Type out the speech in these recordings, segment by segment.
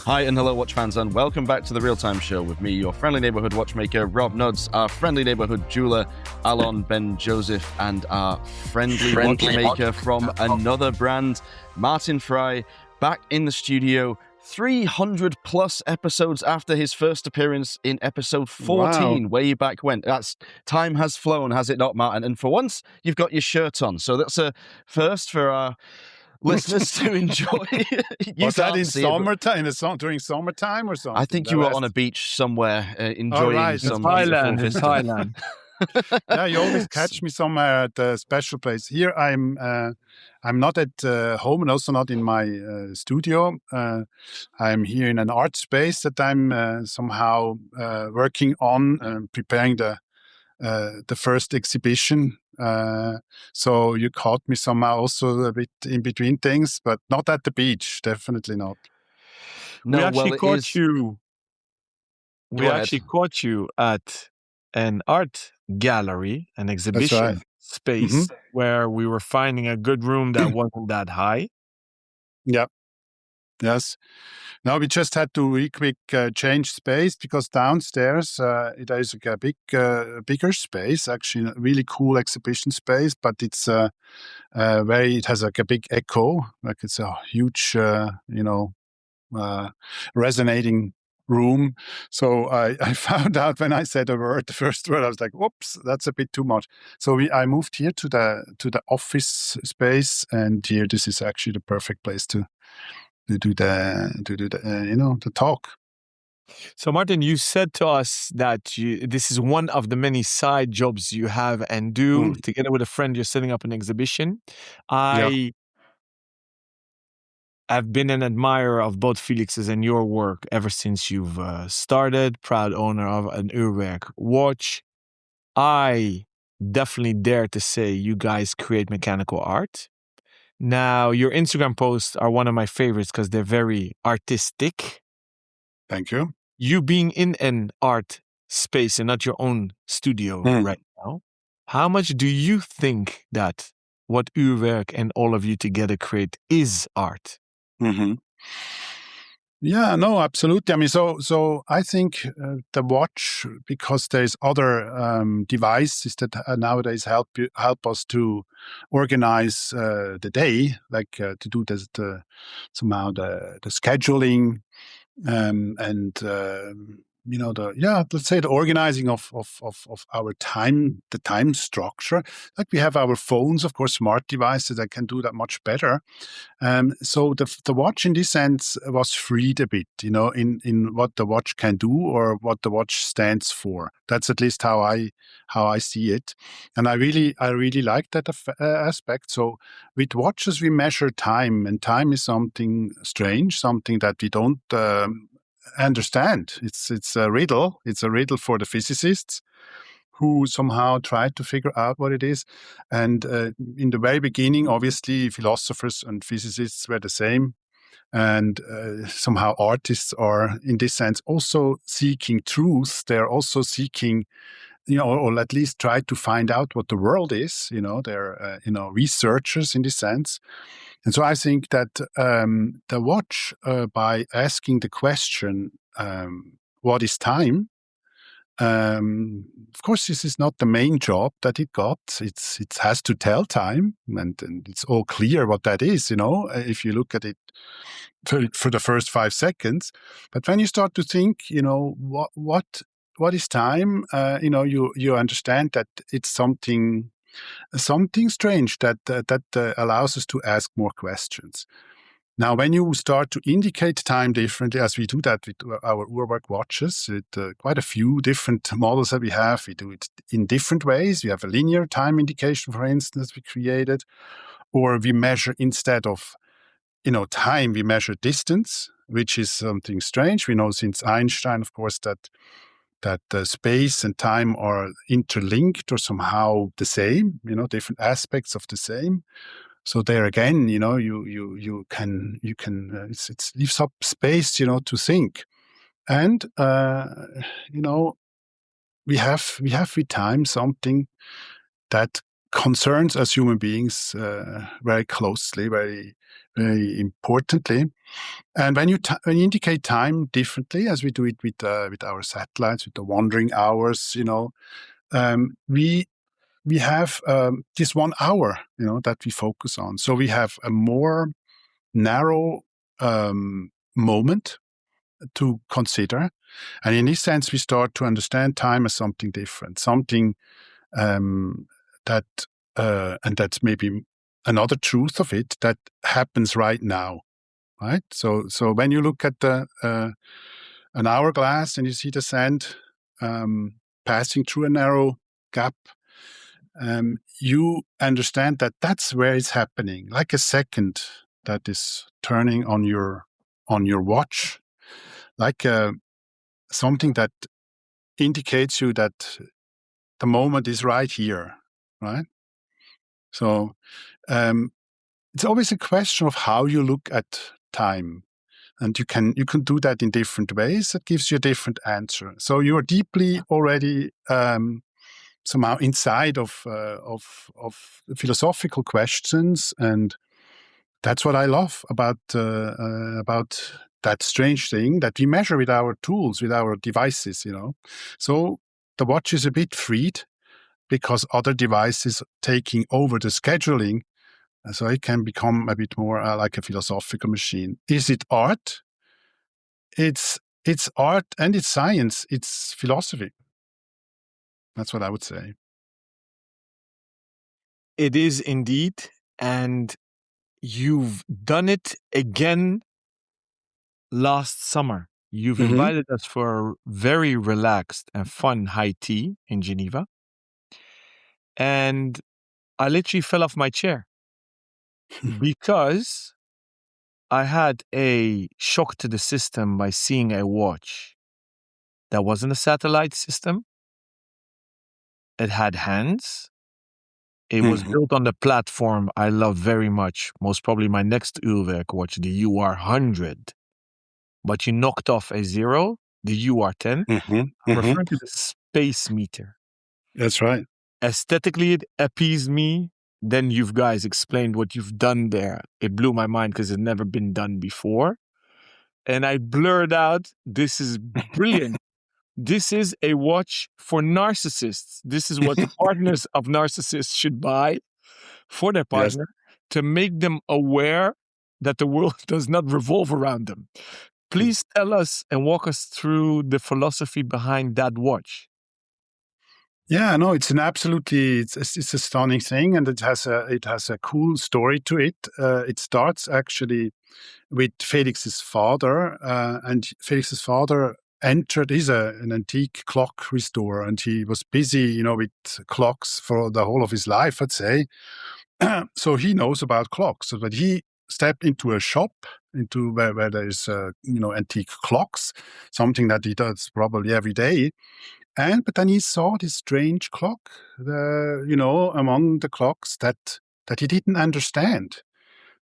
Hi and hello, watch fans, and welcome back to the Real Time Show with me, your friendly neighborhood watchmaker, Rob Nuds, our friendly neighborhood jeweler, Alon Ben Joseph, and our friendly watchmaker from another brand, Martin Frei, back in the studio 300 plus episodes after his first appearance in episode 14, way back when. That's time has flown, has it not, Martin? And for once, you've got your shirt on, so that's a first for our listeners to enjoy. Was that in summertime? During summertime or something? I think you were on a beach somewhere enjoying some Thailand. Yeah, you always catch me somewhere at a special place. Here I'm not at home and also not in my studio. I'm here in an art space that I'm somehow working on, preparing the first exhibition. So you caught me somehow also a bit in between things, but not at the beach, definitely not. No, we actually caught you at an art gallery, an exhibition space where we were finding a good room that wasn't that high. Yeah. Yes. Now we just had to really quick change space because downstairs there is a bigger space, actually a really cool exhibition space, but it's it has like a big echo, like it's a huge, resonating room. So I found out when I said the first word, I was like, "Whoops, that's a bit too much." So I moved here to the office space, and here this is actually the perfect place to do the talk. So Martin, you said to us that this is one of the many side jobs you have and do together with a friend. You're setting up an exhibition. I have been an admirer of both Felix's and your work ever since you've started. Proud owner of an URWERK watch. I definitely dare to say you guys create mechanical art. Now, your Instagram posts are one of my favorites because they're very artistic. Thank you. You being in an art space and not your own studio right now, how much do you think that what URWERK and all of you together create is art? Mm-hmm. Yeah, no, absolutely. I mean, so I think the watch, because there's other devices that nowadays help us to organize the day, like to do somehow the scheduling and let's say the organizing of our time, the time structure. Like we have our phones, of course, smart devices that can do that much better. So the watch in this sense was freed a bit, in what the watch can do or what the watch stands for. That's at least how I see it, and I really like that aspect. So with watches we measure time, and time is something strange, something that we don't understand. It's a riddle. It's a riddle for the physicists who somehow tried to figure out what it is. And in the very beginning, obviously, philosophers and physicists were the same. And somehow artists are, in this sense, also seeking truth. They're also seeking, or at least try to find out what the world is. They're, researchers in this sense. And so I think that the watch, by asking the question, what is time? Of course, this is not the main job that it got. It has to tell time, and it's all clear what that is, if you look at it for the first 5 seconds. But when you start to think, what is time? You understand that it's something strange that allows us to ask more questions. Now, when you start to indicate time differently, as we do that with our URWERK watches, with quite a few different models that we have, we do it in different ways. We have a linear time indication, for instance, we created, or we measure instead of time, we measure distance, which is something strange. We know since Einstein, of course, that space and time are interlinked or somehow the same, different aspects of the same. So there again, you can it leaves up space, to think, and we have with time something that concerns us human beings very closely, very, very importantly. And when you indicate time differently, as we do it with our satellites, with the wandering hours, we have this 1 hour, that we focus on. So we have a more narrow moment to consider, and in this sense, we start to understand time as something different, something that, and that's maybe another truth of it, that happens right now, right? So when you look at an hourglass and you see the sand passing through a narrow gap, you understand that that's where it's happening, like a second that is turning on your watch, like something that indicates you that the moment is right here, right? So it's always a question of how you look at time, and you can do that in different ways. That gives you a different answer. So you are deeply already somehow inside of philosophical questions, and that's what I love about that strange thing that we measure with our tools, with our devices. So the watch is a bit freed because other devices taking over the scheduling, so it can become a bit more like a philosophical machine. Is it art? It's art and it's science. It's philosophy. That's what I would say. It is indeed, and you've done it again last summer. You've invited us for a very relaxed and fun high tea in Geneva. And I literally fell off my chair because I had a shock to the system by seeing a watch that wasn't a satellite system. It had hands. It was built on the platform I love very much, most probably my next URWERK watch, the UR100. But you knocked off a 0, the UR10. I'm referring to the space meter. That's right. Aesthetically, it appeased me. Then you guys explained what you've done there. It blew my mind because it's never been done before. And I blurred out, this is brilliant. This is a watch for narcissists. This is what the partners of narcissists should buy for their partner, to make them aware that the world does not revolve around them. Please tell us and walk us through the philosophy behind that watch. Yeah, no, it's an absolutely it's a stunning thing, and it has a cool story to it. It starts actually with Felix's father, and Felix's father entered. He's an antique clock restorer, and he was busy, with clocks for the whole of his life, I'd say. So he knows about clocks. But he stepped into a shop, into where there's antique clocks, something that he does probably every day. But then he saw this strange clock, among the clocks that he didn't understand.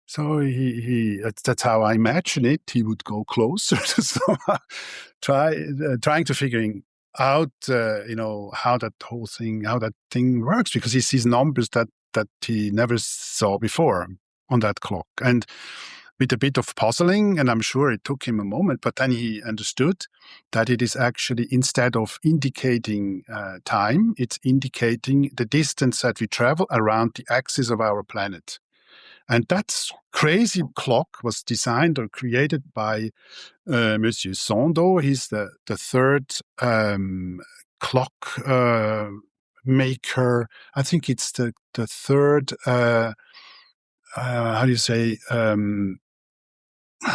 So that's how I imagine it. He would go closer to trying to figuring out, how that thing works, because he sees numbers that he never saw before on that clock. And with a bit of puzzling, and I'm sure it took him a moment, but then he understood that it is actually, instead of indicating time, it's indicating the distance that we travel around the axis of our planet. And that crazy clock was designed or created by Monsieur Sandeau. He's the third clock maker. I think it's the third, how do you say,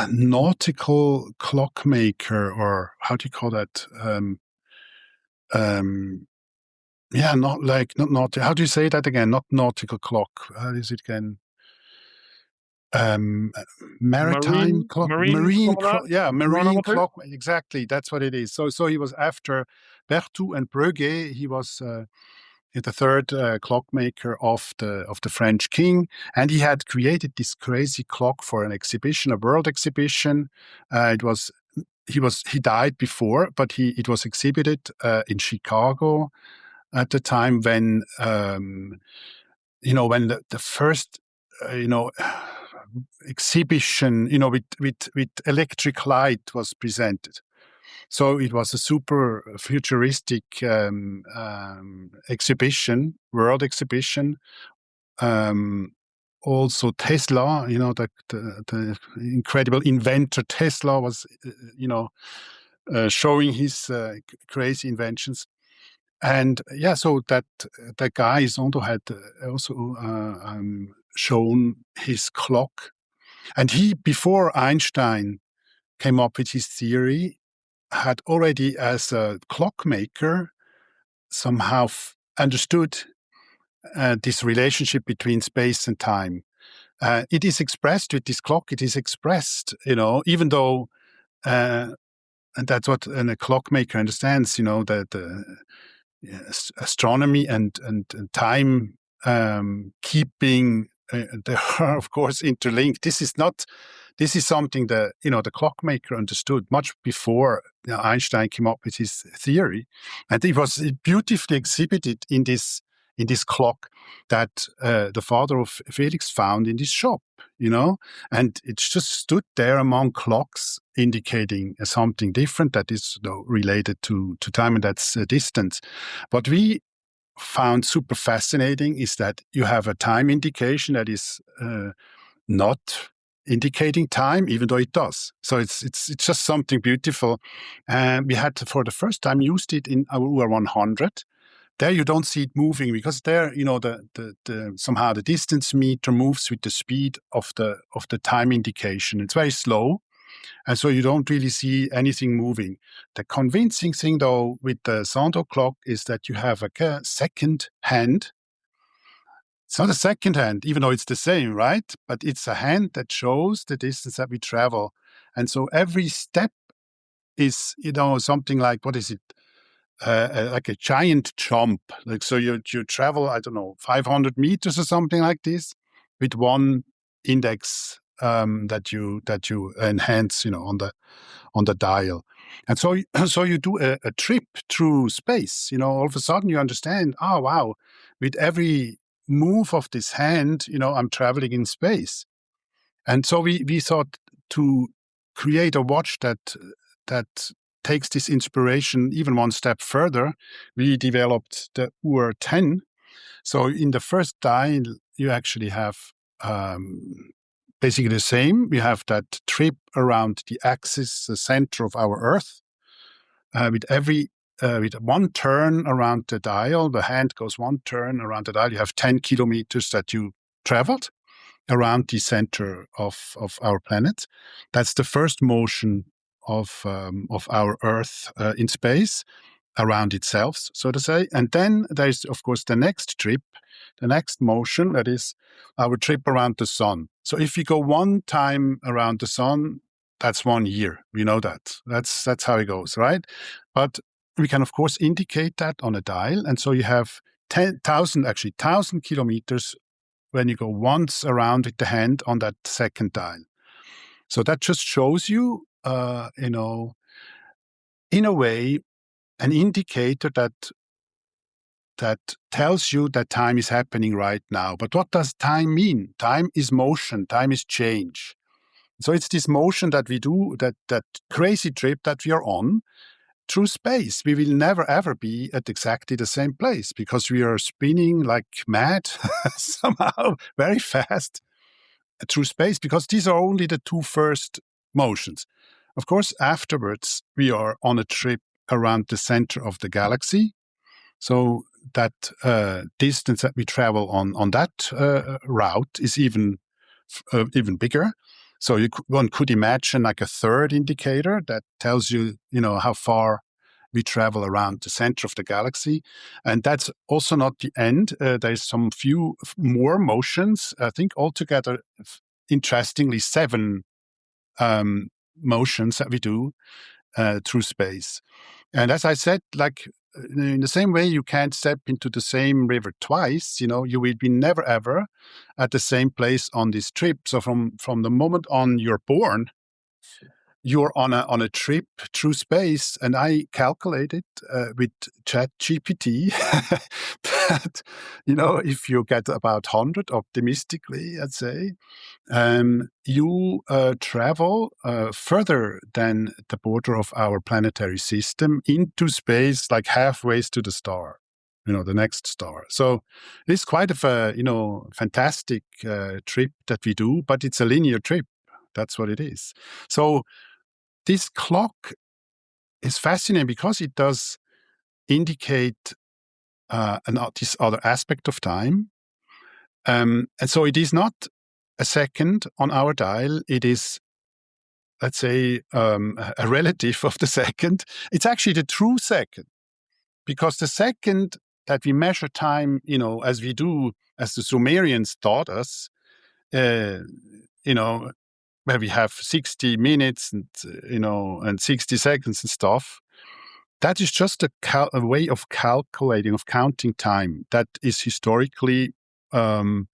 nautical clockmaker, or how do you call that? Not nautical. How do you say that again? Not nautical clock. How is it again? Maritime clock, marine clock. Exactly, that's what it is. So he was after Berthoud and Breguet. He was the third clockmaker of the French king, and he had created this crazy clock for an exhibition, a world exhibition. He died before, but it was exhibited in Chicago at the time when when the first, exhibition, with electric light was presented. So it was a super futuristic exhibition, world exhibition. Also Tesla, the incredible inventor Tesla was, showing his crazy inventions. And so that guy Zondo had also shown his clock. And he, before Einstein came up with his theory, had already, as a clockmaker, somehow understood this relationship between space and time. It is expressed with this clock. It is expressed, even though, and that's what a clockmaker understands, that astronomy and time keeping, they are of course interlinked. This is something that the clockmaker understood much before Einstein came up with his theory, and it was beautifully exhibited in this clock that the father of Felix found in this shop, and it just stood there among clocks indicating something different that is related to time, and that's distance. What we found super fascinating is that you have a time indication that is not indicating time, even though it does. So it's just something beautiful. And we had, for the first time, used it in our UR100. There you don't see it moving, because there, the somehow the distance meter moves with the speed of the time indication. It's very slow, and so you don't really see anything moving. The convincing thing, though, with the Sandow clock is that you have a second hand. It's not a second hand, even though it's the same, right? But it's a hand that shows the distance that we travel. And so every step is, something like, what is it? Like a giant jump. Like, so you travel, I don't know, 500 meters or something like this, with one index that you enhance, on the dial. And so you do a trip through space. All of a sudden you understand, oh wow, with every move of this hand, I'm traveling in space. And so we thought to create a watch that takes this inspiration even one step further. We developed the UR10. So in the first dial, you actually have basically the same. We have that trip around the axis, the center of our Earth. With one turn around the dial, the hand goes one turn around the dial. You have 10 kilometers that you traveled around the center of our planet. That's the first motion of our Earth in space around itself, so to say. And then there's, of course, the next trip, the next motion, that is our trip around the sun. So if we go one time around the sun, that's 1 year. We know that. That's how it goes, right? But we can, of course, indicate that on a dial. And so you have 1,000 kilometers when you go once around with the hand on that second dial. So that just shows you, in a way, an indicator that tells you that time is happening right now. But what does time mean? Time is motion. Time is change. So it's this motion that we do, that crazy trip that we are on through space. We will never, ever be at exactly the same place, because we are spinning like mad, somehow very fast through space, because these are only the two first motions. Of course, afterwards, we are on a trip around the center of the galaxy. So that distance that we travel on that route is even bigger. So one could imagine like a third indicator that tells you, how far we travel around the center of the galaxy. And that's also not the end. There's some few more motions. I think altogether, interestingly, 7 motions that we do through space. And as I said, like in the same way, you can't step into the same river twice. You will be never ever at the same place on this trip. So from the moment on you're born, you're on a trip through space, and I calculated with ChatGPT that if you get about 100 optimistically, I'd say, you travel further than the border of our planetary system into space, like halfway to the star, the next star. So it's quite of a fantastic trip that we do, but it's a linear trip. That's what it is. So this clock is fascinating because it does indicate this other aspect of time. And so it is not a second on our dial. It is, let's say, a relative of the second. It's actually the true second, because the second that we measure time, as we do, as the Sumerians taught us, where we have 60 minutes and 60 seconds and stuff. That is just a way of calculating, of counting time. That is historically the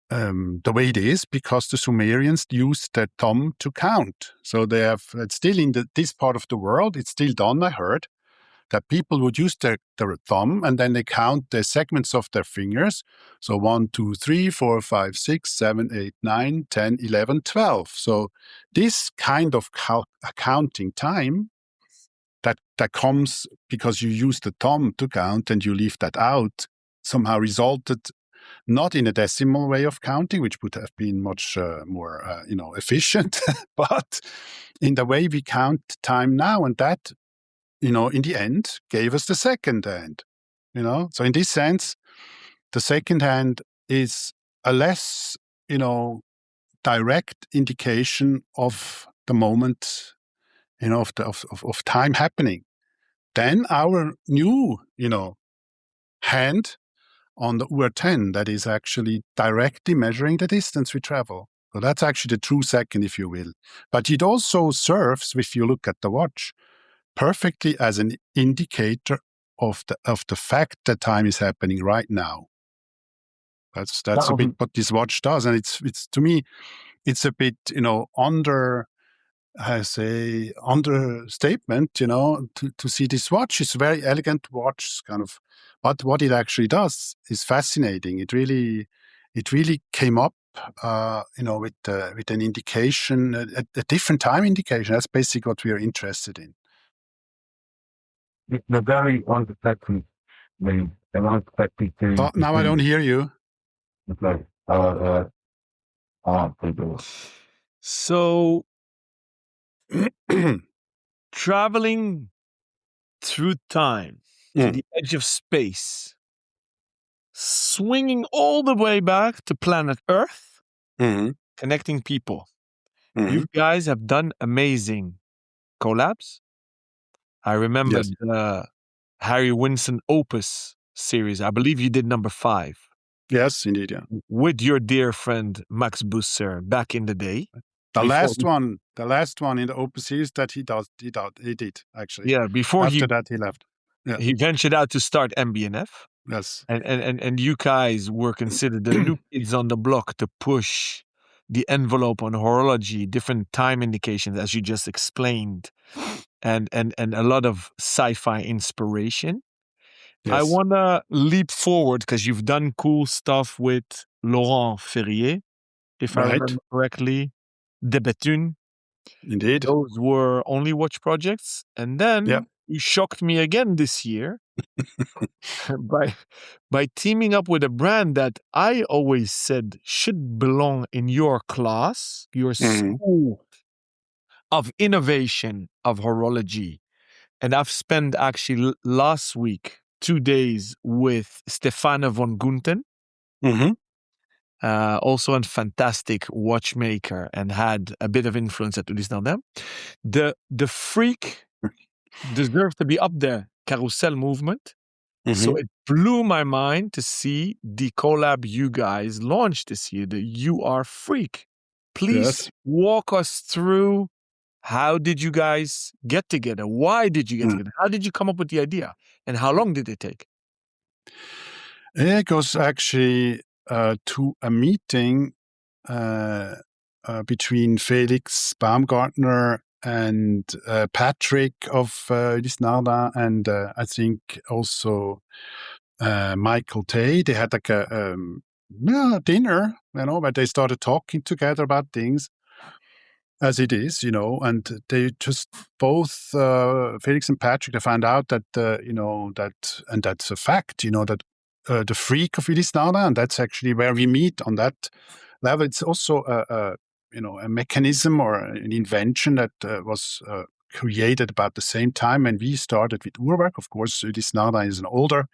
way it is, because the Sumerians used their thumb to count. So they have, it's still in this part of the world, it's still done, I heard, that people would use their thumb, and then they count the segments of their fingers. So 1, 2, 3, 4, 5, 6, 7, 8, 9, 10, 11, 12. So this kind of counting time that comes because you use the thumb to count and you leave that out, somehow resulted not in a decimal way of counting, which would have been much more efficient, but in the way we count time now. And that, in the end, gave us the second hand. So in this sense, the second hand is a less, direct indication of the moment, of time happening. Then our new, hand on the UR10 that is actually directly measuring the distance we travel. So that's actually the true second, if you will. But it also serves, if you look at the watch, perfectly as an indicator of the fact that time is happening right now. That's a bit what this watch does, and it's to me, it's a bit understatement, to see this watch. It's a very elegant watch, kind of, but what it actually does is fascinating. It really came up, with an indication, a different time indication. That's basically what we are interested in. It's a very unexpected thing. An unexpected thing. Oh, now I don't hear you. It's like, So, traveling through time to the edge of space, swinging all the way back to planet Earth, connecting people. You guys have done amazing collabs. I remember the Harry Winston Opus series. I believe you did number 5. Yes, indeed, yeah. With your dear friend Max Busser back in the day. The last one in the Opus series that he did actually. Yeah, before after that he left. Yeah. He ventured out to start MBNF. Yes. And you guys were considered the new kids on the block to push the envelope on horology, different time indications, as you just explained, and a lot of sci-fi inspiration. Yes. I want to leap forward because you've done cool stuff with Laurent Ferrier, if I remember correctly, De Bethune. Indeed. Those were only watch projects. And then you shocked me again this year by teaming up with a brand that I always said should belong in your class, your school of innovation of horology. And I've spent actually last week 2 days with Stefano von Gunten, also a fantastic watchmaker, and had a bit of influence at Ulysse. The freak deserves to be up there, carousel movement. So it blew my mind to see the collab you guys launched this year, the URWERK. Please walk us through, how did you guys get together? Why did you get together? How did you come up with the idea? And how long did it take? It goes actually to a meeting between Felix Baumgartner Patrick of Lisnarda, and I think also Michael Tay. They had like a dinner, where they started talking together about things as it is, and they just both, Felix and Patrick, they found out that, and that's a fact, that the freak of Ilisnada, and that's actually where we meet on that level. It's also a mechanism or an invention that was created about the same time when we started with URWERK. Of course, Ilisnada is an older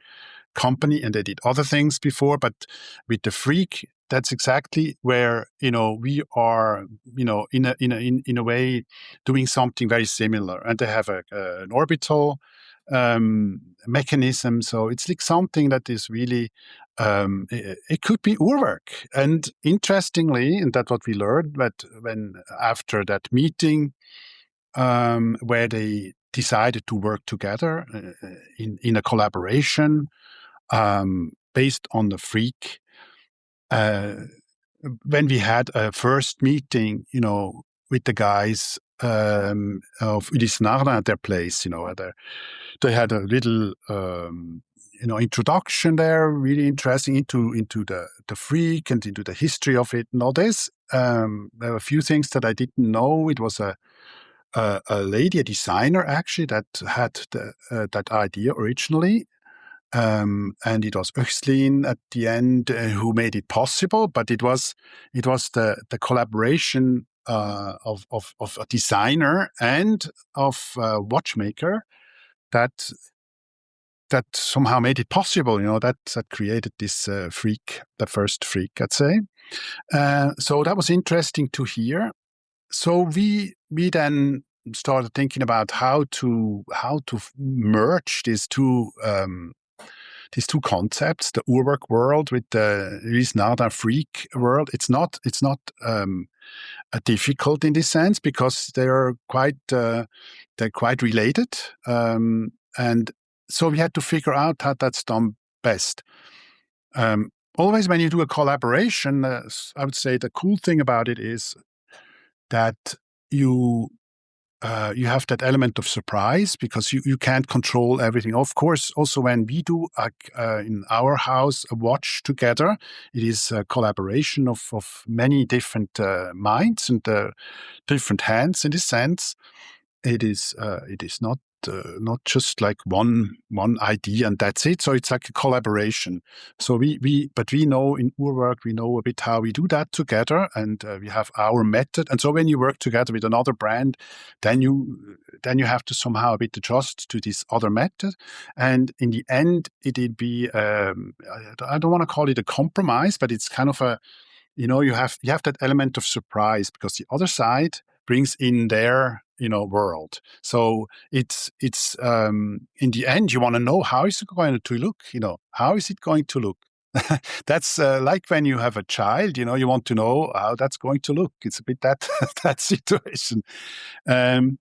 company and they did other things before, but with the freak, that's exactly where we are in a way doing something very similar, and they have an orbital mechanism. So it's like something that is really it could be URWERK. And interestingly, and that's what we learned, that when after that meeting where they decided to work together in a collaboration based on the freak. When we had a first meeting, with the guys of Ulisnarda at their place, they had a little, introduction there, really interesting into the freak and into the history of it and all this. There were a few things that I didn't know. It was a lady, a designer actually, that had that idea originally. And it was Öxlin at the end who made it possible, but it was the collaboration of a designer and of a watchmaker that somehow made it possible. That created this freak, the first freak, I'd say. So that was interesting to hear. So we then started thinking about how to merge these two concepts, the URWERK world with the Risnada freak world. It's not difficult in this sense because they're quite related, and so we had to figure out how that's done best. Always when you do a collaboration, I would say the cool thing about it is that you have that element of surprise because you can't control everything. Of course, also when we do in our house a watch together, it is a collaboration of many different minds and different hands in this sense. It is not just like one idea and that's it. So it's like a collaboration. So but we know in URWERK, we know a bit how we do that together, and we have our method. And so when you work together with another brand, then you have to somehow a bit adjust to this other method. And in the end, it'll be I don't want to call it a compromise, but it's kind of a you have that element of surprise because the other side brings in their world. So it's in the end you want to know how is it going to look. How is it going to look? That's like when you have a child. You want to know how that's going to look. It's a bit that that situation. And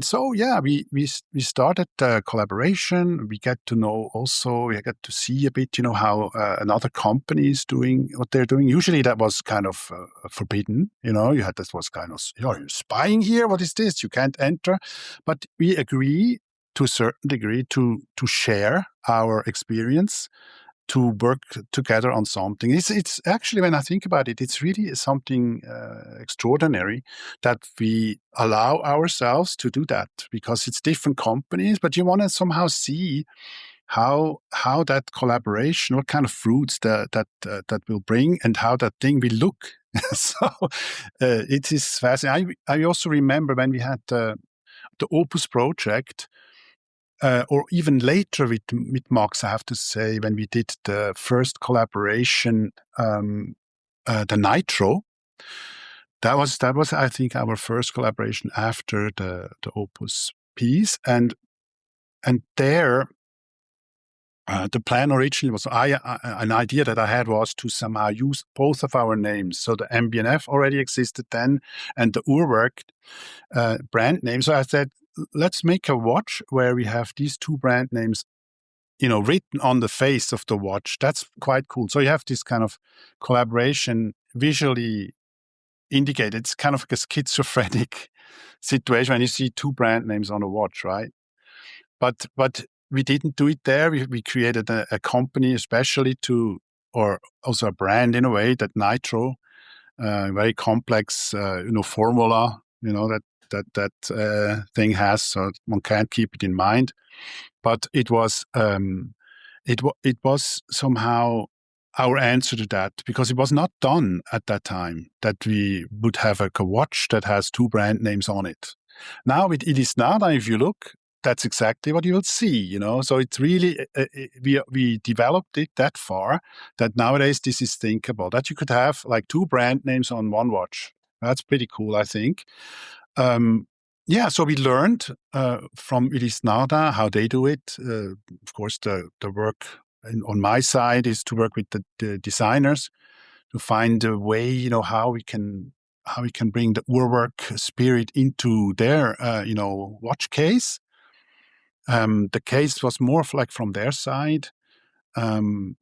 so we started collaboration. We get to know also. We get to see a bit how another company is doing what they're doing. Usually that was kind of forbidden. You had that was kind of you're spying here. What is this? You can't enter. But we agree to a certain degree to share our experience, to work together on something. It's actually, when I think about it, it's really something extraordinary that we allow ourselves to do that, because it's different companies, but you want to somehow see how that collaboration, what kind of fruits that will bring, and how that thing will look. So it is fascinating. I also remember when we had the Opus project, or even later with Max, I have to say, when we did the first collaboration, the Nitro, that was I think our first collaboration after the Opus piece, and there the plan originally was an idea that I had was to somehow use both of our names. So the MBNF already existed then, and the URWERK brand name. So I said, let's make a watch where we have these two brand names, written on the face of the watch. That's quite cool. So you have this kind of collaboration visually indicated. It's kind of like a schizophrenic situation when you see two brand names on a watch, right? But we didn't do it there. We created a company especially or also a brand in a way, that Nitro, very complex, formula, that thing has, so one can't keep it in mind. But it was it was somehow our answer to that, because it was not done at that time that we would have a watch that has two brand names on it. Now it is now, if you look, that's exactly what you will see, So it's really, we developed it that far that nowadays this is thinkable, that you could have like two brand names on one watch. That's pretty cool, I think. So we learned from Irisnada how they do it. Of course, the work on my side is to work with the designers to find a way, how we can bring the URWERK spirit into their, watch case. The case was more like from their side. So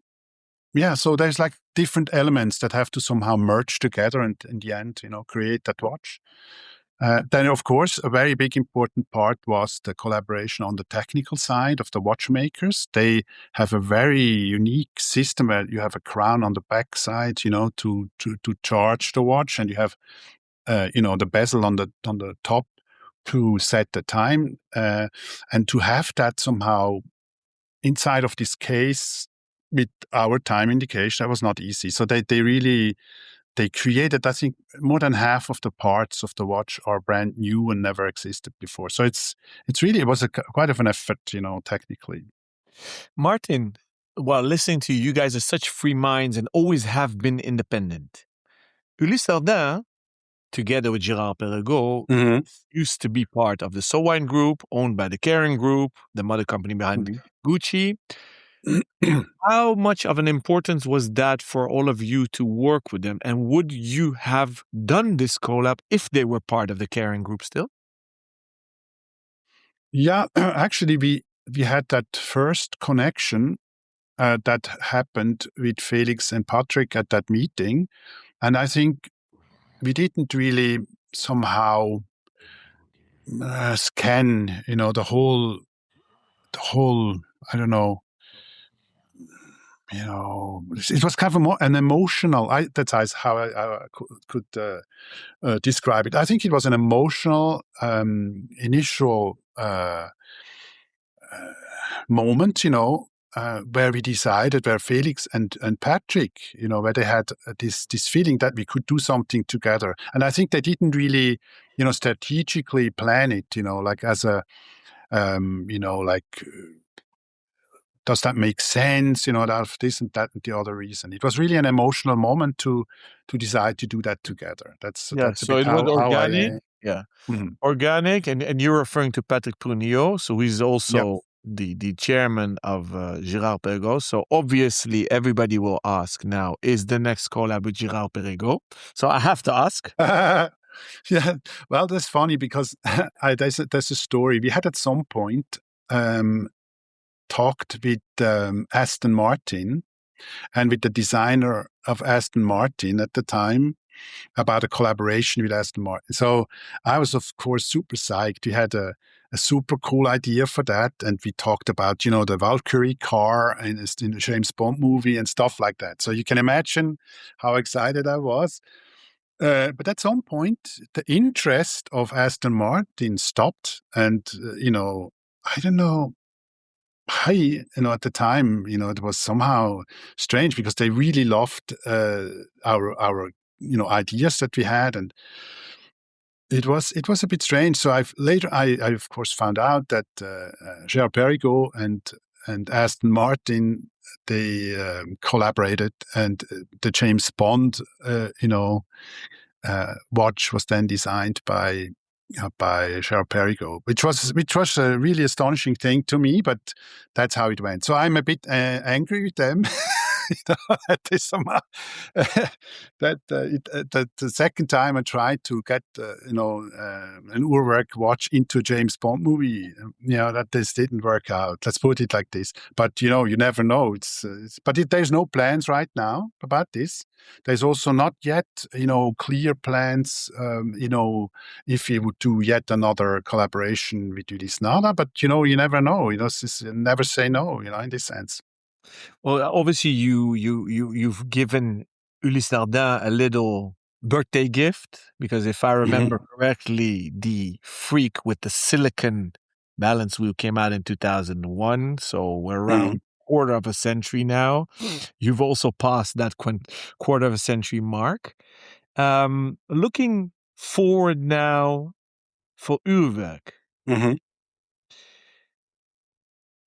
there's like different elements that have to somehow merge together and in the end, create that watch. Then, of course, a very big important part was the collaboration on the technical side of the watchmakers. They have a very unique system where you have a crown on the back side, to charge the watch, and you have, the bezel on the top to set the time, and to have that somehow inside of this case with our time indication, that was not easy. So they really. They created, I think, more than half of the parts of the watch are brand new and never existed before. So it was quite of an effort, technically. Martin, while listening to you guys are such free minds and always have been independent. Ulysse Ardin, together with Gérard Perregaux, used to be part of the Sowine Group, owned by the Kering Group, the mother company behind Gucci. How much of an importance was that for all of you to work with them? And would you have done this collab if they were part of the Kering Group still? Yeah, actually, we had that first connection that happened with Felix and Patrick at that meeting. And I think we didn't really somehow scan, the whole, I don't know, it was kind of an emotional. That's how I could describe it. I think it was an emotional initial moment, where we decided, where Felix and Patrick, where they had this feeling that we could do something together. And I think they didn't really, strategically plan it, like as a, does that make sense? Out of this and that and the other reason. It was really an emotional moment to decide to do that together. That's so a bit it was organic. Mm-hmm. Organic, and you're referring to Patrick Pruniot, so he's also the chairman of Gérard Perregaux. So obviously everybody will ask now, is the next collab with Gérard Perregaux? So I have to ask. Yeah, well, that's funny because there's a story. We had at some point talked with Aston Martin and with the designer of Aston Martin at the time about a collaboration with Aston Martin. So I was, of course, super psyched. We had a super cool idea for that. And we talked about, the Valkyrie car in the James Bond movie and stuff like that. So you can imagine how excited I was. But at some point, the interest of Aston Martin stopped. And, I don't know. At the time, it was somehow strange because they really loved our ideas that we had, and it was a bit strange. So I of course found out that Gérard Perregaux and Aston Martin, they collaborated, and the James Bond watch was then designed by Gérard Perregaux, which was a really astonishing thing to me, but that's how it went. So I'm a bit angry with them, That is somehow that the second time I tried to get an URWERK watch into a James Bond movie, that this didn't work out. Let's put it like this. But you never know. There's no plans right now about this. There's also not yet clear plans. If we would do yet another collaboration with Ulysse Nada, but you never know. Never say no. In this sense. Well, obviously, you've given Ulysse Nardin a little birthday gift, because if I remember correctly, the Freak with the silicon balance wheel came out in 2001, so we're around quarter of a century now. You've also passed that quarter of a century mark. Looking forward now for URWERK.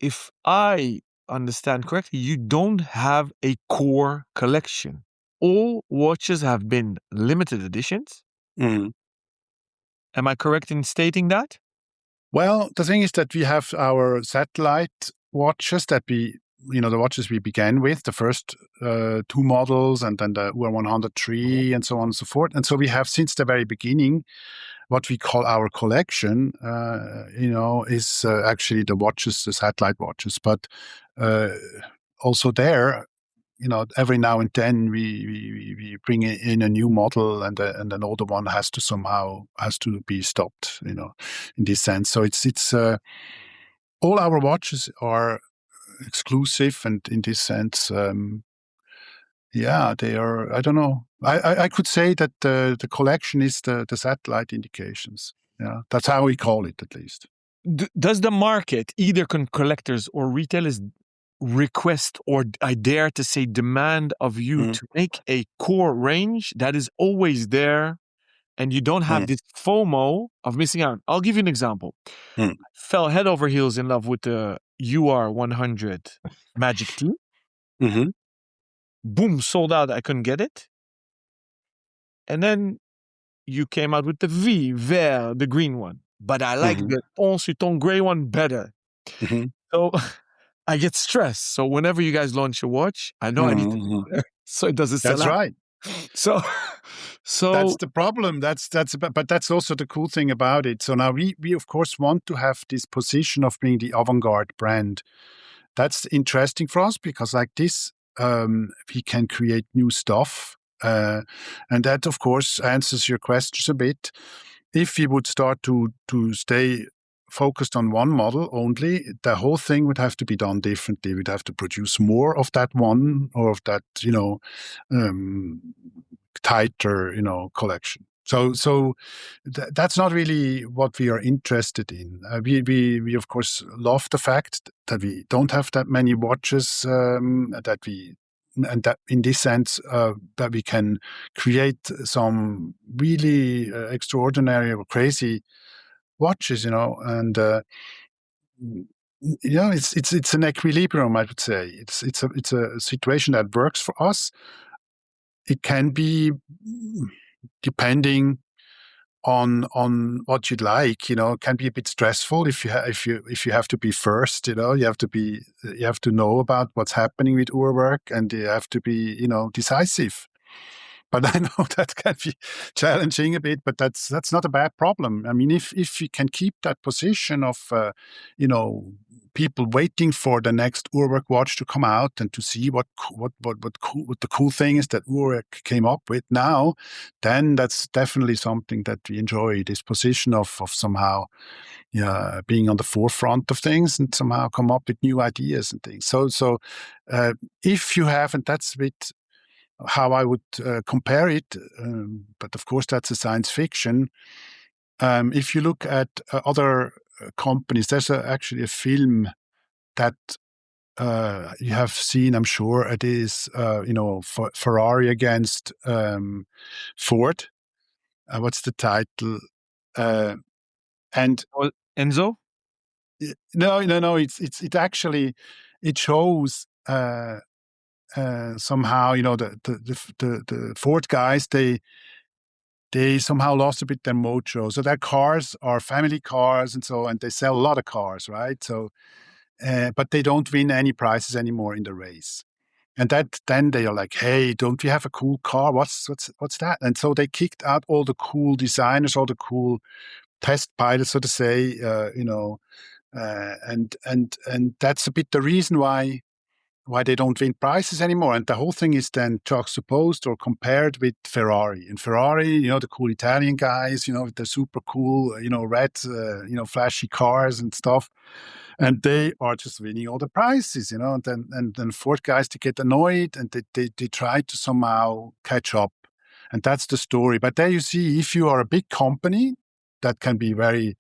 If I understand correctly, you don't have a core collection. All watches have been limited editions. Am I correct in stating that? Well, the thing is that we have our satellite watches that the watches we began with, the first two models, and then the UR103 and so on and so forth. And so we have, since the very beginning, what we call our collection, is actually the watches, the satellite watches. But also there, every now and then we bring in a new model, and an older one has to be stopped, in this sense. So it's all our watches are exclusive, and in this sense, they are. I don't know. I could say that the collection is the satellite indications. Yeah, that's how we call it, at least. Does the market, either collectors or retailers, request, or I dare to say demand of you to make a core range that is always there, and you don't have this FOMO of missing out? I'll give you an example. I fell head over heels in love with the UR100 Magic T. Boom, sold out. I couldn't get it. And then you came out with the Vert, the green one. But I like the Onsuton gray one better. So I get stressed. So whenever you guys launch a watch, I know I need to do it so it doesn't sell out. That's right. So that's the problem. But that's also the cool thing about it. So now we of course want to have this position of being the avant-garde brand. That's interesting for us, because like this, we can create new stuff. And that, of course, answers your questions a bit. If we would start to stay focused on one model only, the whole thing would have to be done differently. We'd have to produce more of that one, or of that, tighter, collection. So that's not really what we are interested in. We of course love the fact that we don't have that many watches, and that in this sense, that we can create some really extraordinary or crazy watches, and it's an equilibrium, I would say. It's a situation that works for us. It can be, depending on what you'd like, it can be a bit stressful if you have to be first. You have to know about what's happening with URWERK, and you have to be decisive. But I know that can be challenging a bit, but that's not a bad problem. I mean, if you can keep that position of people waiting for the next URWERK watch to come out, and to see what the cool thing is that URWERK came up with now, then that's definitely something that we enjoy. This position of somehow being on the forefront of things, and somehow come up with new ideas and things. So if you have, and that's with how I would compare it, but of course that's a science fiction. If you look at other companies, there's actually a film that you have seen, I'm sure. It is, Ferrari against Ford. What's the title? And Enzo? No. It actually shows. Somehow, the Ford guys, they somehow lost a bit their mojo. So their cars are family cars, and they sell a lot of cars, right? So, but they don't win any prizes anymore in the race. And then they are like, hey, don't we have a cool car? What's that? And so they kicked out all the cool designers, all the cool test pilots, so to say, and that's a bit the reason why they don't win prizes anymore. And the whole thing is then juxtaposed or compared with Ferrari. And Ferrari, the cool Italian guys, with the super cool, red, flashy cars and stuff. And they are just winning all the prizes, and then Ford guys, they get annoyed and they try to somehow catch up. And that's the story. But there you see, if you are a big company, that can be very,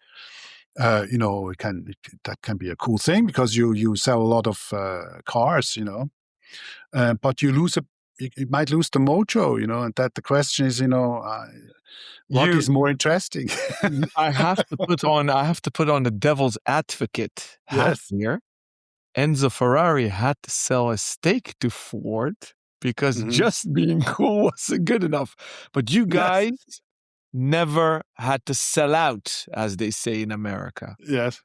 that can be a cool thing because you sell a lot of cars, but you might lose the mojo, and that the question is, what is more interesting? I have to put on the devil's advocate hat here. Enzo Ferrari had to sell a stake to Ford because just being cool wasn't good enough. But you guys never had to sell out, as they say in America. Yes.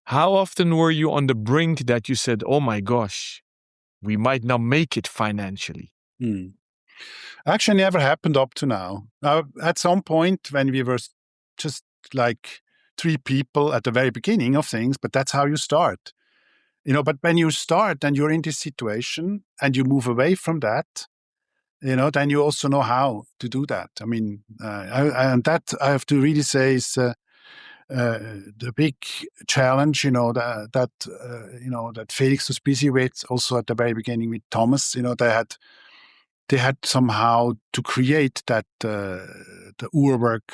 How often were you on the brink that you said, oh my gosh, we might not make it financially? Actually never happened up to now. At some point when we were just like 3 people at the very beginning of things, but that's how you start. But when you start and you're in this situation and you move away from that, then you also know how to do that. I mean, and that I have to really say is the big challenge, that Felix was busy with also at the very beginning with Thomas. They had somehow to create that the URWERK,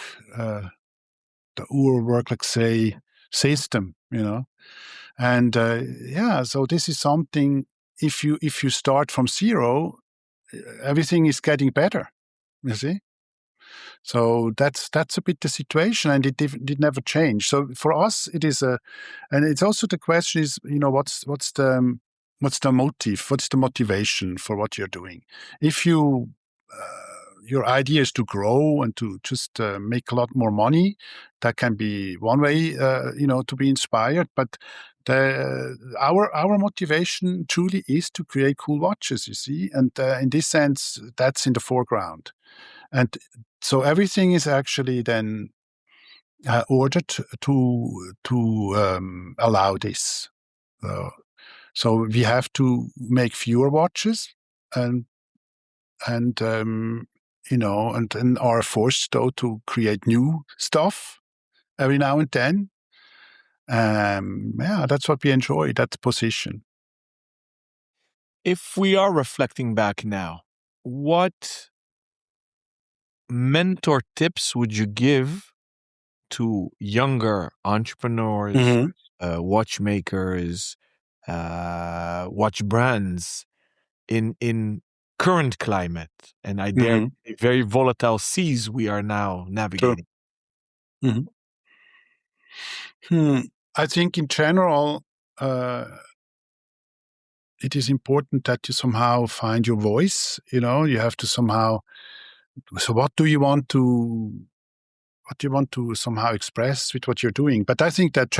let's say, system, and so this is something. If you start from zero, everything is getting better. You see. So that's a bit the situation, and it did never change. So for us, it is and it's also the question is, what's the motive? What's the motivation for what you're doing? If your idea is to grow and to just make a lot more money, that can be one way, to be inspired. But our motivation truly is to create cool watches, you see, and in this sense, that's in the foreground. And so everything is actually then ordered to allow this. So we have to make fewer watches, and are forced though to create new stuff every now and then. That's what we enjoy, that position. If we are reflecting back now, what mentor tips would you give to younger entrepreneurs, watchmakers, watch brands in current climate, and I dare very volatile seas we are now navigating? I think in general, it is important that you somehow find your voice. You have to somehow. So what do you want to somehow express with what you're doing? But I think that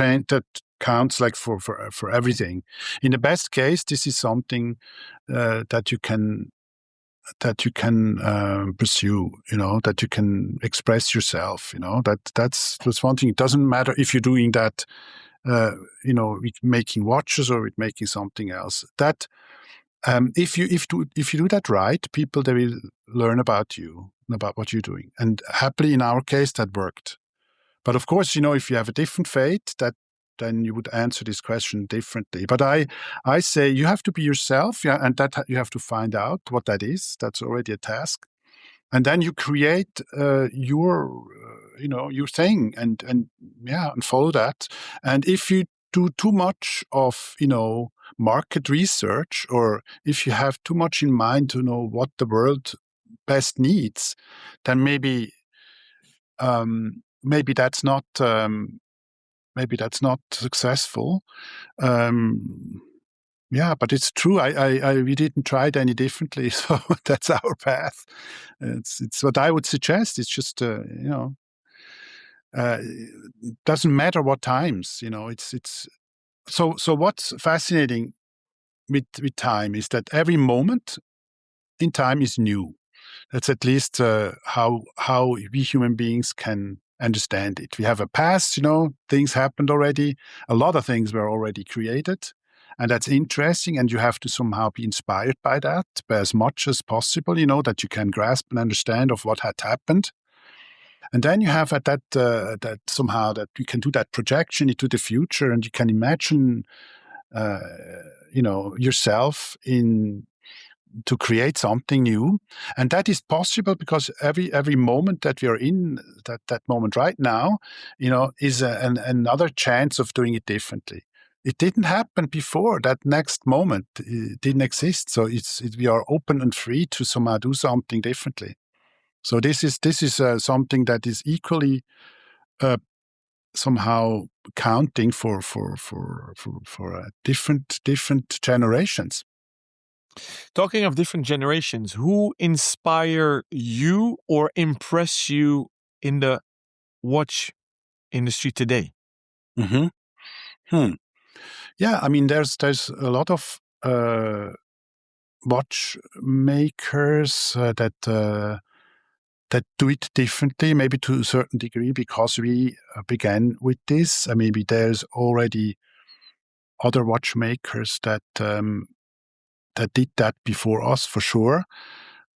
counts like for everything. In the best case, this is something that you can pursue, that you can express yourself, that's one thing. It doesn't matter if you're doing that, with making watches or with making something else. That if you do that right, people, they will learn about you, about what you're doing. And happily, in our case, that worked. But of course, if you have a different fate, then you would answer this question differently. But I say you have to be yourself, and that you have to find out what that is. That's already a task. And then you create your thing, and follow that. And if you do too much of market research, or if you have too much in mind to know what the world best needs, then maybe that's not successful. But it's true. We didn't try it any differently, so that's our path. It's what I would suggest. It's just doesn't matter what times. It's so what's fascinating with time is that every moment in time is new. That's at least how we human beings can understand it. We have a past, things happened already. A lot of things were already created. And that's interesting. And you have to somehow be inspired by that, by as much as possible, that you can grasp and understand of what had happened. And then you have at that somehow that you can do that projection into the future, and you can imagine, yourself to create something new. And that is possible because every moment that we are in, that moment right now, is another chance of doing it differently. It didn't happen before. That next moment didn't exist. So we are open and free to somehow do something differently. So this is something that is equally somehow counting for different generations. Talking of different generations, who inspire you or impress you in the watch industry today? Mm-hmm. Yeah, I mean, there's a lot of watchmakers that do it differently, maybe to a certain degree, because we began with this. Maybe there's already other watchmakers that did that before us, for sure.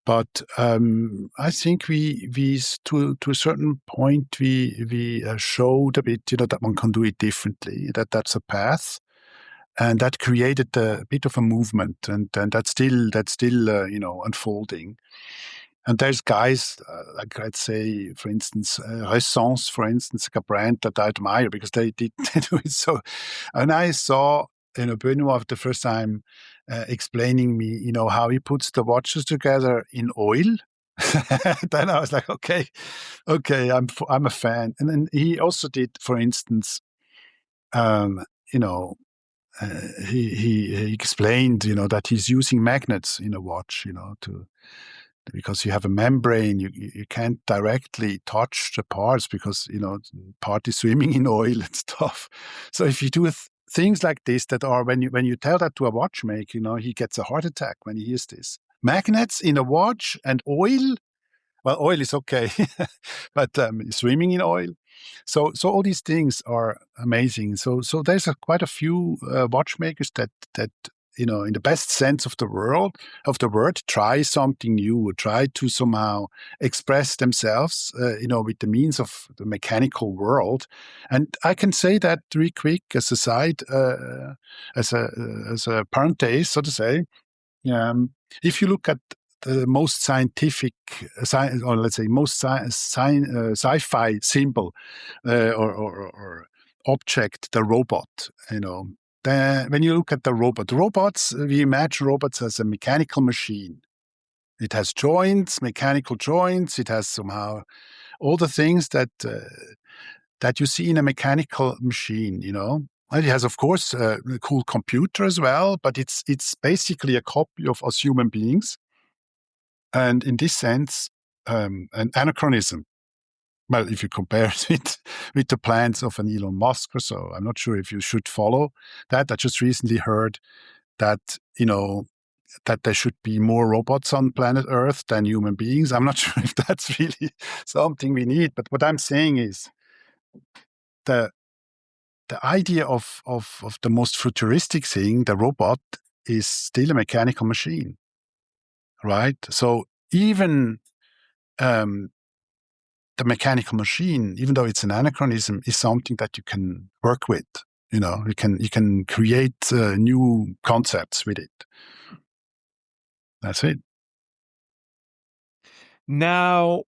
But I think we to a certain point we showed a bit, that one can do it differently. That's a path, and that created a bit of a movement, and that's still unfolding. And there's guys like, I'd say, for instance, Ressence, for instance, like a brand that I admire because they do it so. And I saw, Benoit the first time explaining me, how he puts the watches together in oil. Then I was like, okay, I'm a fan. And then he also did, for instance, he explained, that he's using magnets in a watch, because you have a membrane, you can't directly touch the parts because, part is swimming in oil and stuff. So if you do things like this that are, when you tell that to a watchmaker, he gets a heart attack when he hears this. Magnets in a watch and oil. Well, oil is okay, but swimming in oil. So all these things are amazing. So there's quite a few watchmakers that in the best sense of the word, try something new, try to somehow express themselves, with the means of the mechanical world. And I can say that really quick as a side, as a parenthesis, so to say. If you look at the most scientific, or let's say most sci-fi symbol or object, the robot, when you look at the robots, we imagine robots as a mechanical machine. It has joints, mechanical joints. It has somehow all the things that you see in a mechanical machine, It has, of course, a cool computer as well, but it's basically a copy of us human beings. And in this sense, an anachronism. Well, if you compare it with the plans of an Elon Musk or so, I'm not sure if you should follow that. I just recently heard that, that there should be more robots on planet Earth than human beings. I'm not sure if that's really something we need. But what I'm saying is the idea of the most futuristic thing, the robot, is still a mechanical machine, right? So even the mechanical machine, even though it's an anachronism, is something that you can work with. You can create new concepts with it. That's it. Now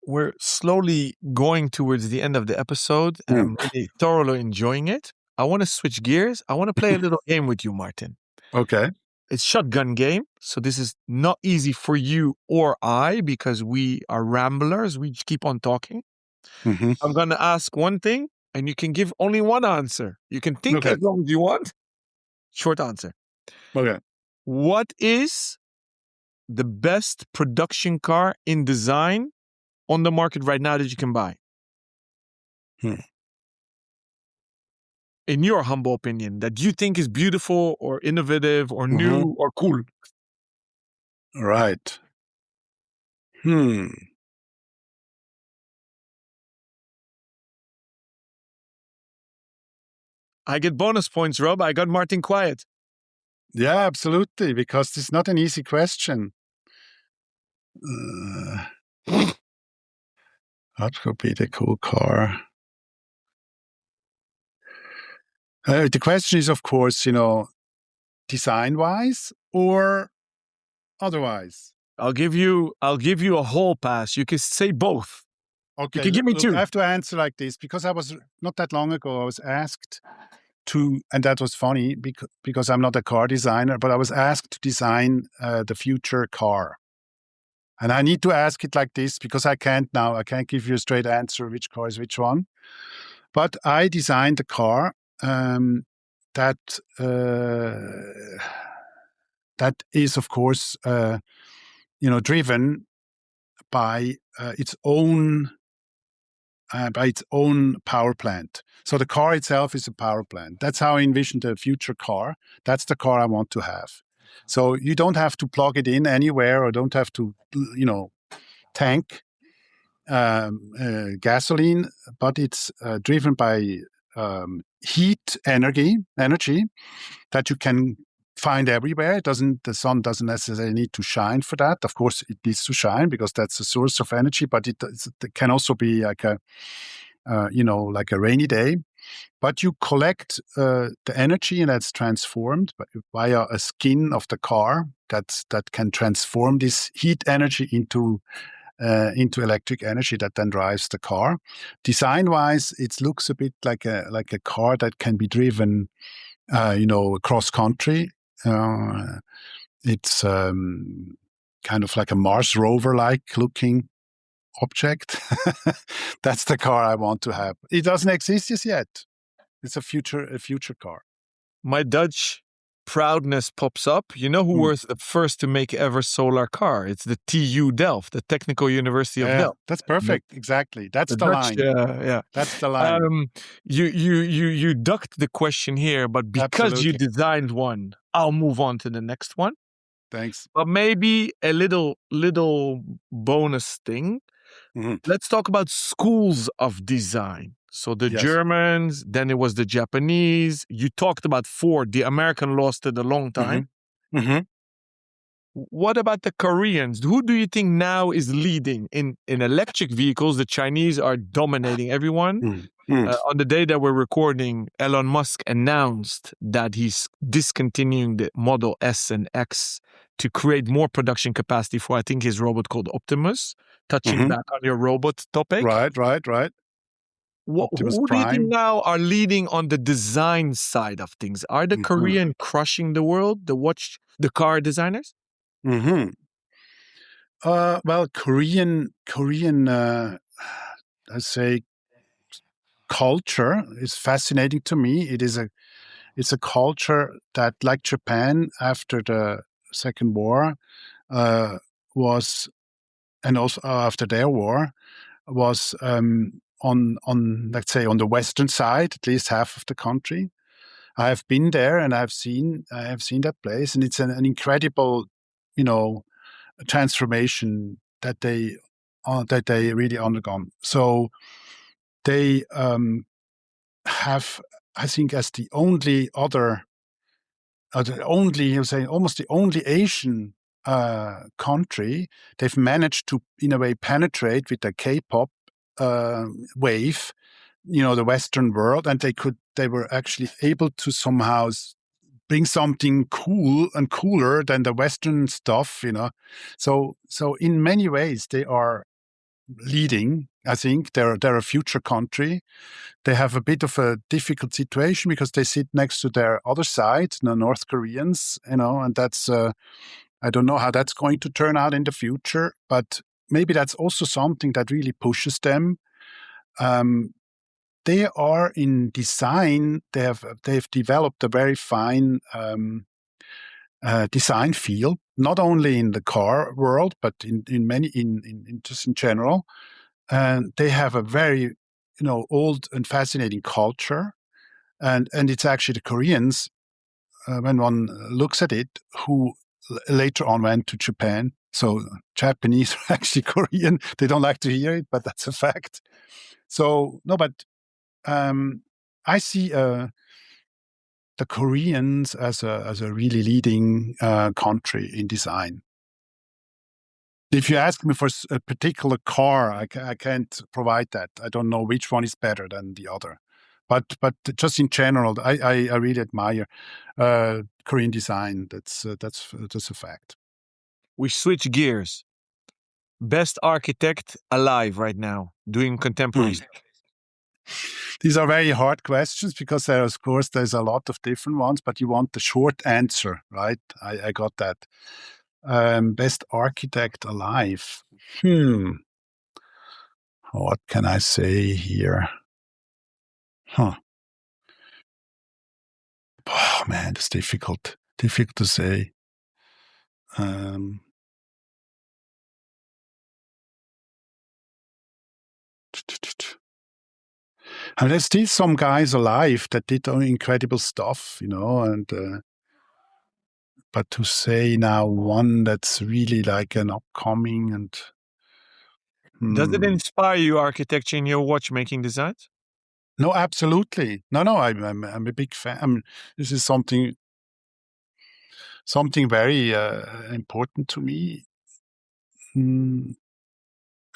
we're slowly going towards the end of the episode, and I'm really thoroughly enjoying it. I want to switch gears. I want to play a little game with you, Martin. Okay. It's shotgun game. So this is not easy for you or I because we are ramblers. We keep on talking. Mm-hmm. I'm going to ask one thing and you can give only one answer. You can think as long as you want. Short answer. Okay. What is the best production car in design on the market right now that you can buy? in your humble opinion, that you think is beautiful or innovative or new or cool? Right. I get bonus points, Rob. I got Martin quiet. Yeah, absolutely, because it's not an easy question. What could be the cool car? The question is, of course, design-wise or otherwise. I'll give you a whole pass. You can say both. Okay, you can give me look, two. I have to answer like this because I was not that long ago. I was asked to, and that was funny because I'm not a car designer, but I was asked to design the future car. And I need to ask it like this because I can't give you a straight answer which car is which one. But I designed a car that is, of course, driven by its own power plant. So the car itself is a power plant. That's how I envision the future car. That's the car I want to have. So you don't have to plug it in anywhere or don't have to, tank gasoline, but it's driven by heat energy that you can find everywhere. The sun doesn't necessarily need to shine for that. Of course, it needs to shine because that's a source of energy, but it can also be like like a rainy day. But you collect the energy and that's transformed via a skin of the car that can transform this heat energy into electric energy that then drives the car. Design-wise, it looks a bit like a car that can be driven, cross country. It's kind of like a Mars rover-like looking object. That's the car I want to have. It doesn't exist just yet. It's a future car. My Dutch proudness pops up. You know who was the first to make ever solar car? It's the TU Delft, the Technical University of Delft. That's perfect. Exactly. That's the Dutch, line. Yeah, that's the line. You ducked the question here, but because you designed one, I'll move on to the next one. Thanks. But maybe a little bonus thing. Let's talk about schools of design. So the Germans, then it was the Japanese. You talked about Ford. The American lost it a long time. What about the Koreans? Who do you think now is leading in electric vehicles? The Chinese are dominating everyone. On the day that we're recording, Elon Musk announced that he's discontinuing the Model S and X to create more production capacity for, I think, his robot called Optimus. Touching back on your robot topic. Right. Who do you think now are leading on the design side of things? Are the Korean crushing the world, the car designers? Well, Korean, let's say, culture is fascinating to me. It's a culture that, like Japan after the Second War, was, and also after their war, was on let's say on the western side, at least half of the country. I have been there and I have seen that place, and it's an incredible, transformation that they really undergone. So they have, I think, as the only other, almost the only Asian country, they've managed to, in a way, penetrate with the K-pop wave, the Western world, and they were actually able to somehow bring something cool and cooler than the Western stuff, So in many ways, they are leading. I think they're a future country. They have a bit of a difficult situation because they sit next to their other side, the North Koreans, and that's, I don't know how that's going to turn out in the future, but maybe that's also something that really pushes them. They are in design. They've developed a very fine design field, not only in the car world, but in many just in general. And they have a very old and fascinating culture. and it's actually the Koreans, when one looks at it, who later on went to Japan. So Japanese are actually Korean. They don't like to hear it, but that's a fact. So no, but I see the Koreans as a really leading country in design. If you ask me for a particular car, I can't provide that. I don't know which one is better than the other. But just in general, I really admire Korean design. That's a fact. We switch gears. Best architect alive right now, doing contemporary stuff. These are very hard questions because of course there's a lot of different ones, but you want the short answer, right? I got that. Best architect alive. What can I say here? Oh man, it's difficult. Difficult to say. I mean, there's still some guys alive that did incredible stuff, and but to say now one that's really like an upcoming and Does it inspire you, architecture, in your watchmaking designs? No, absolutely. No, I'm a big fan. This is something very important to me.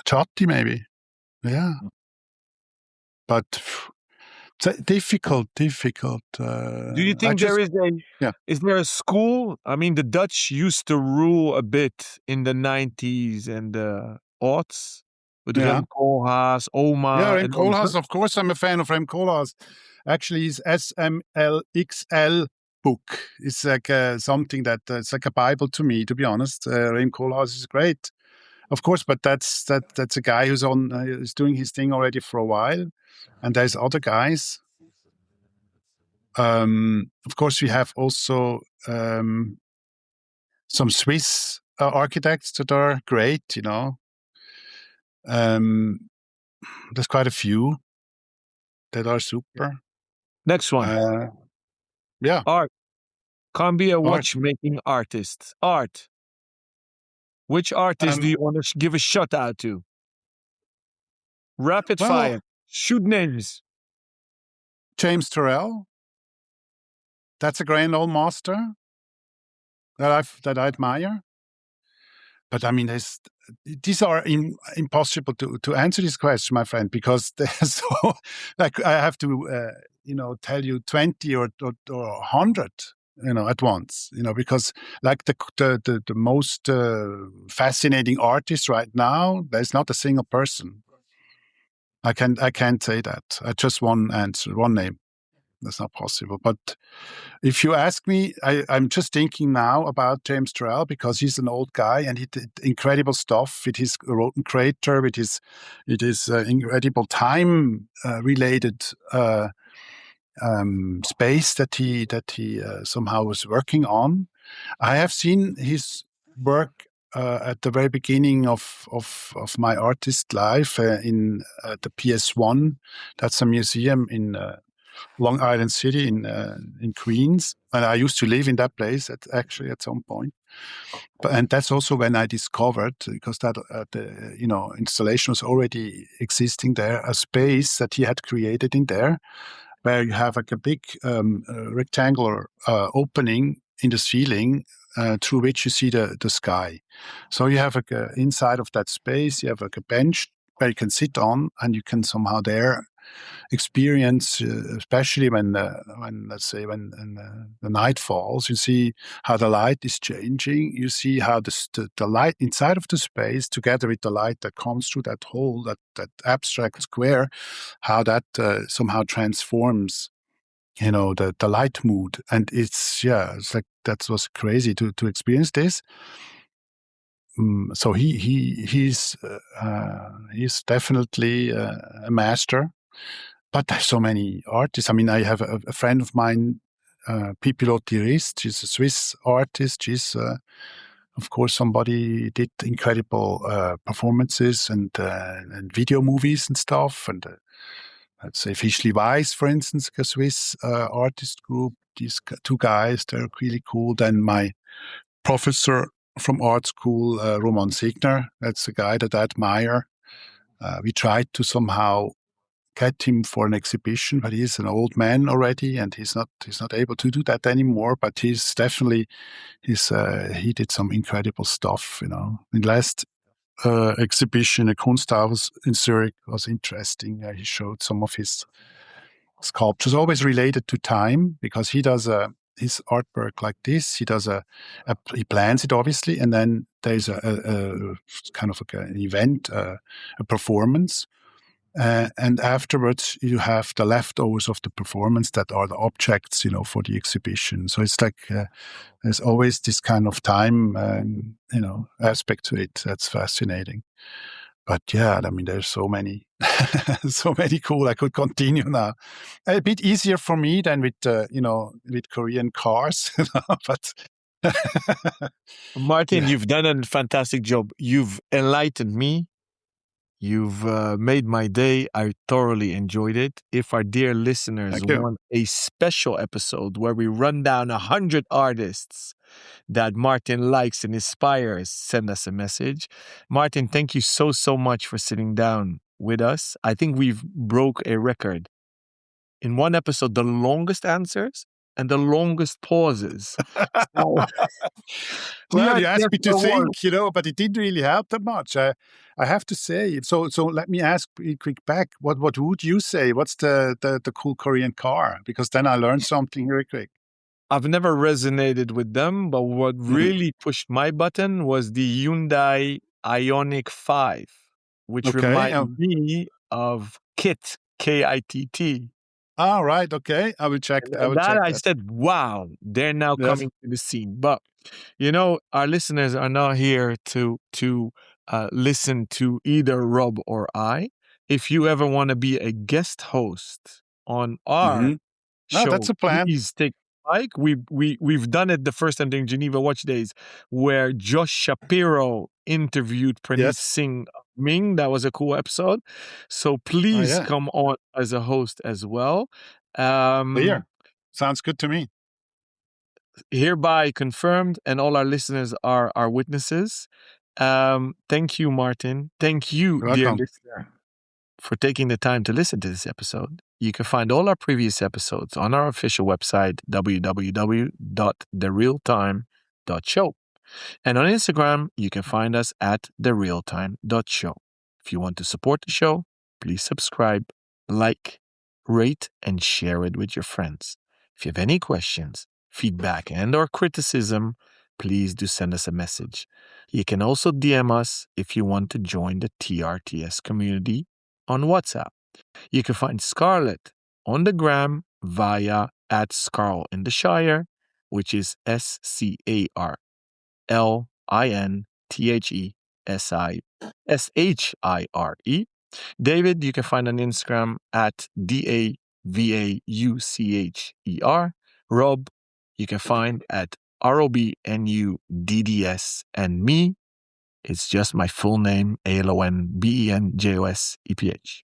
Chatti, maybe. Yeah. But difficult. Do you think is there a school? I mean, the Dutch used to rule a bit in the 90s and the aughts with Rem Koolhaas, Oma. Yeah, Rem Koolhaas, of course, I'm a fan of Rem Koolhaas. Actually, his SMLXL book is like something that it's like a Bible to me, to be honest. Rem Koolhaas is great, of course, but that's a guy who's is doing his thing already for a while, and there's other guys. Of course, we have also some Swiss architects that are great. There's quite a few that are super. Next one. Yeah. Art. Can't be a watchmaking artist. Art. Which artist do you want to give a shout out to? Rapid fire. Shoot names. James Turrell. That's a grand old master that I admire. But I mean, these are impossible to answer this question, my friend, because they're so like I have to tell you 20 or 100 at once, because like the most fascinating artist right now, there's not a single person. I can't say that. I just one answer, one name. That's not possible. But if you ask me, I'm just thinking now about James Turrell because he's an old guy and he did incredible stuff with his Roten crater, with his incredible time-related space that he somehow was working on. I have seen his work at the very beginning of my artist life in the PS1. That's a museum in Long Island City in Queens, and I used to live in that place at some point. And that's also when I discovered, because that the installation was already existing there, a space that he had created in there, where you have like a big rectangular opening in the ceiling through which you see the sky. So you have like inside of that space, you have like a bench where you can sit on, and you can somehow there experience, especially when let's say when the night falls, you see how the light is changing. You see how the light inside of the space, together with the light that comes through that hole, that abstract square, how that somehow transforms, the light mood. And it's like that was crazy to experience this. So he's definitely a master. But there's so many artists. I mean, I have a friend of mine, Pipilotti Rist. She's a Swiss artist. She's, of course, somebody did incredible performances and video movies and stuff. And let's say, Fischli Weiss, for instance, a Swiss artist group. These two guys, they're really cool. Then my professor from art school, Roman Signer, that's a guy that I admire. We tried to somehow get him for an exhibition, but he's an old man already, and he's not able to do that anymore. But he's definitely he did some incredible stuff. In the last exhibition, a Kunsthaus in Zurich, was interesting. He showed some of his sculptures, always related to time, because he does his artwork like this. He does he plans it obviously, and then there's a kind of like an event, a performance. And afterwards, you have the leftovers of the performance that are the objects, for the exhibition. So it's like there's always this kind of time, aspect to it. That's fascinating. But yeah, I mean, there's so many, so many cool. I could continue now. A bit easier for me than with, with Korean cars, but. Martin, you've done a fantastic job. You've enlightened me. You've made my day. I thoroughly enjoyed it. If our dear listeners want a special episode where we run down 100 artists that Martin likes and inspires, send us a message. Martin, thank you so much for sitting down with us. I think we've broke a record. In one episode, the longest answers and the longest pauses. Well, you asked me to think, but it didn't really help that much. I have to say. So let me ask you quick back. What would you say? What's the cool Korean car? Because then I learned something very quick. I've never resonated with them, but what really pushed my button was the Hyundai Ioniq 5, which reminds me of KITT, KITT. Ah, right. Okay. I will check. I said, wow, they're now coming to the scene. But, our listeners are not here to listen to either Rob or I. If you ever want to be a guest host on our show, that's a plan. Please take Mike. We've done it the first time during Geneva Watch Days, where Josh Shapiro interviewed Praneeth Singh Ming. That was a cool episode. So please come on as a host as well. Clear. Sounds good to me. Hereby confirmed, and all our listeners are witnesses. Thank you, Martin. Thank you, dear listener, for taking the time to listen to this episode. You can find all our previous episodes on our official website, www.therealtime.show. And on Instagram, you can find us at therealtime.show. If you want to support the show, please subscribe, like, rate, and share it with your friends. If you have any questions, feedback, and or criticism, please do send us a message. You can also DM us if you want to join the TRTS community on WhatsApp. You can find Scarlett on the gram via @ScarlInTheShire, which is ScarlInTheShire. David, you can find on Instagram @DAVAUCHER. Rob, you can find at ROBNUDDS. And me, it's just my full name, ALONBENJOSEPH.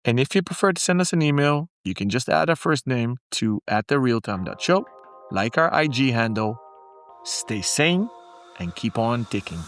And if you prefer to send us an email, you can just add our first name to @therealtime.show, like our IG handle. Stay sane and keep on ticking.